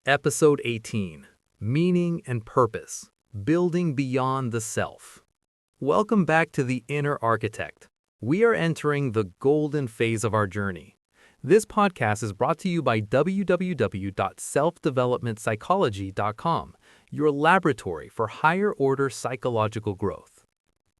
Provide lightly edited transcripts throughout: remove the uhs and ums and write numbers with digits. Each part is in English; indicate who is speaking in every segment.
Speaker 1: Episode 18, Meaning and Purpose, Building Beyond the Self. Welcome back to The Inner Architect. We are entering the golden phase of our journey. This podcast is brought to you by www.selfdevelopmentpsychology.com, your laboratory for higher-order psychological growth.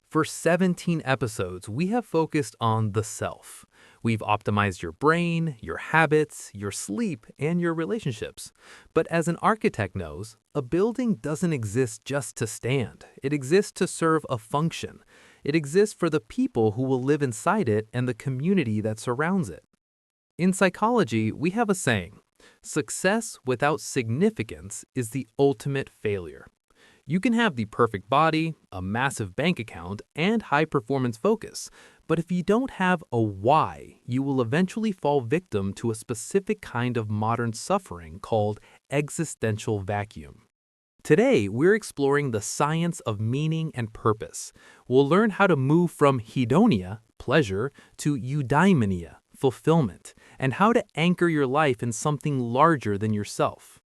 Speaker 1: For 17 episodes, we have focused on the self. We've optimized your brain, your habits, your sleep, and your relationships. But as an architect knows, a building doesn't exist just to stand. It exists to serve a function. It exists for the people who will live inside it and the community that surrounds it. In psychology, we have a saying, success without significance is the ultimate failure. You can have the perfect body, a massive bank account, and high-performance focus, but if you don't have a why, you will eventually fall victim to a specific kind of modern suffering called existential vacuum. Today, we're exploring the science of meaning and purpose. We'll learn how to move from Hedonia, pleasure, to Eudaimonia, fulfillment, and how to anchor your life in something larger than yourself.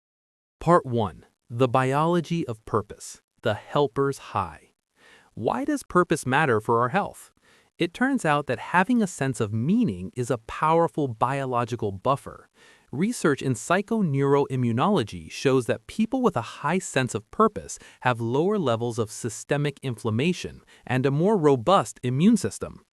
Speaker 1: Part 1. The biology of purpose, the helper's high. Why does purpose matter for our health? It turns out that having a sense of meaning is a powerful biological buffer. Research in psychoneuroimmunology shows that people with a high sense of purpose have lower levels of systemic inflammation and a more robust immune system.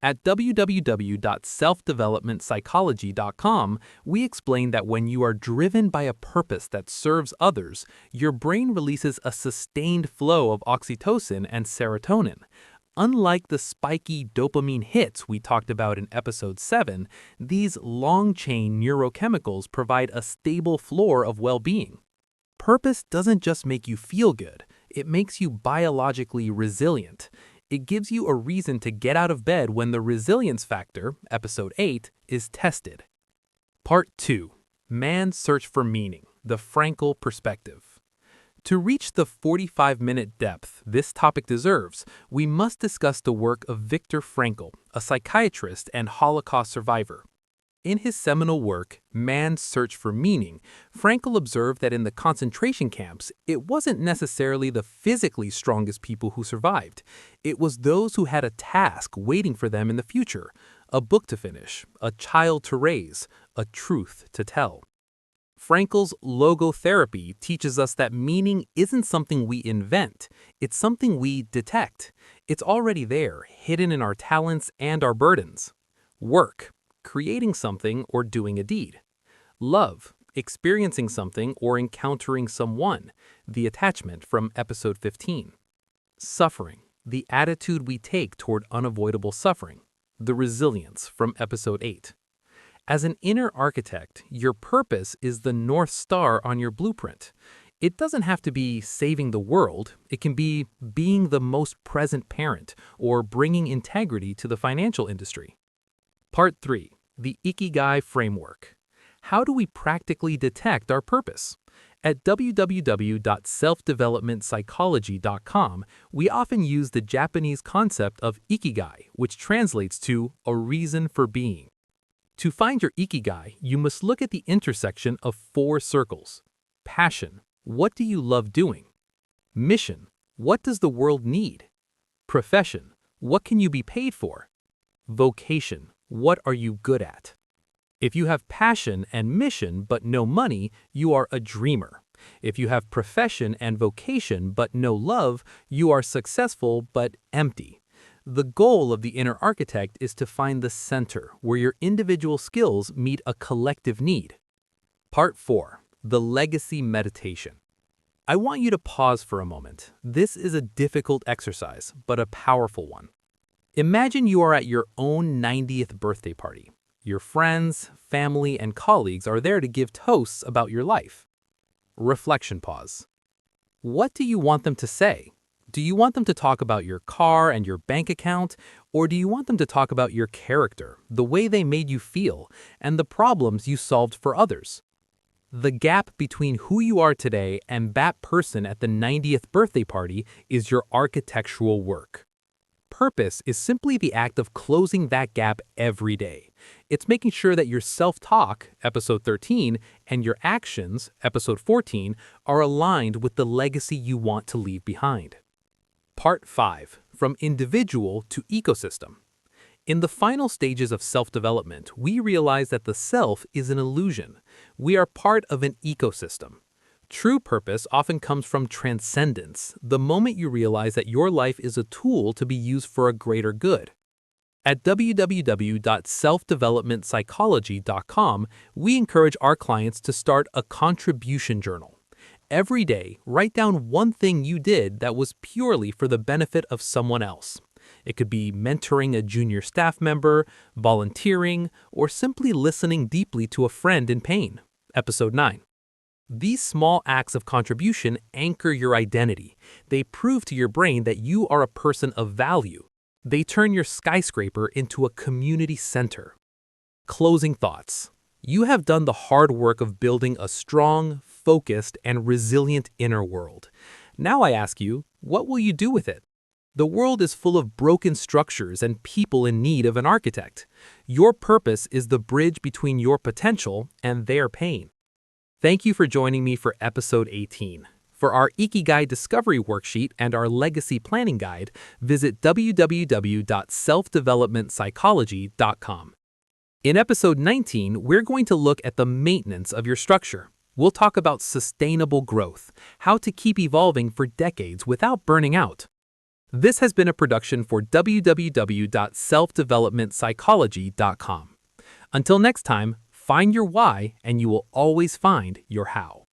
Speaker 1: At www.selfdevelopmentpsychology.com, we explain that when you are driven by a purpose that serves others, your brain releases a sustained flow of oxytocin and serotonin. Unlike the spiky dopamine hits we talked about in episode 7, these long-chain neurochemicals provide a stable floor of well-being. Purpose doesn't just make you feel good, it makes you biologically resilient. It gives you a reason to get out of bed when the resilience factor, episode 8, is tested. Part 2. Man's Search for Meaning, the Frankl Perspective. To reach the 45-minute depth this topic deserves, we must discuss the work of Viktor Frankl, a psychiatrist and Holocaust survivor. In his seminal work, Man's Search for Meaning, Frankl observed that in the concentration camps, it wasn't necessarily the physically strongest people who survived. It was those who had a task waiting for them in the future, a book to finish, a child to raise, a truth to tell. Frankl's logotherapy teaches us that meaning isn't something we invent, it's something we detect. It's already there, hidden in our talents and our burdens. Work. Creating something or doing a deed. Love, experiencing something or encountering someone, the attachment from episode 15. Suffering, the attitude we take toward unavoidable suffering, the resilience from episode 8. As an inner architect, your purpose is the North Star on your blueprint. It doesn't have to be saving the world, it can be being the most present parent or bringing integrity to the financial industry. Part 3. The Ikigai Framework. How do we practically detect our purpose? At www.selfdevelopmentpsychology.com, we often use the Japanese concept of Ikigai, which translates to a reason for being. To find your Ikigai, you must look at the intersection of 4 circles. Passion. What do you love doing? Mission. What does the world need? Profession. What can you be paid for? Vocation. What are you good at? If you have passion and mission but no money, you are a dreamer. If you have profession and vocation but no love, you are successful but empty. The goal of the inner architect is to find the center where your individual skills meet a collective need. Part 4. The Legacy Meditation. I want you to pause for a moment. This is a difficult exercise, but a powerful one. Imagine you are at your own 90th birthday party. Your friends, family, and colleagues are there to give toasts about your life. Reflection pause. What do you want them to say? Do you want them to talk about your car and your bank account, or do you want them to talk about your character, the way they made you feel, and the problems you solved for others? The gap between who you are today and that person at the 90th birthday party is your architectural work. Purpose is simply the act of closing that gap every day. It's making sure that your self-talk, episode 13, and your actions, episode 14, are aligned with the legacy you want to leave behind. Part 5. From individual to ecosystem. In the final stages of self-development, we realize that the self is an illusion. We are part of an ecosystem. True purpose often comes from transcendence, the moment you realize that your life is a tool to be used for a greater good. At www.selfdevelopmentpsychology.com, we encourage our clients to start a contribution journal. Every day, write down one thing you did that was purely for the benefit of someone else. It could be mentoring a junior staff member, volunteering, or simply listening deeply to a friend in pain. Episode 9. These small acts of contribution anchor your identity. They prove to your brain that you are a person of value. They turn your skyscraper into a community center. Closing thoughts. You have done the hard work of building a strong, focused, and resilient inner world. Now I ask you, what will you do with it? The world is full of broken structures and people in need of an architect. Your purpose is the bridge between your potential and their pain. Thank you for joining me for episode 18. For our Ikigai Discovery Worksheet and our Legacy Planning Guide, visit www.selfdevelopmentpsychology.com. In episode 19, we're going to look at the maintenance of your structure. We'll talk about sustainable growth, how to keep evolving for decades without burning out. This has been a production for www.selfdevelopmentpsychology.com. Until next time, find your why and you will always find your how.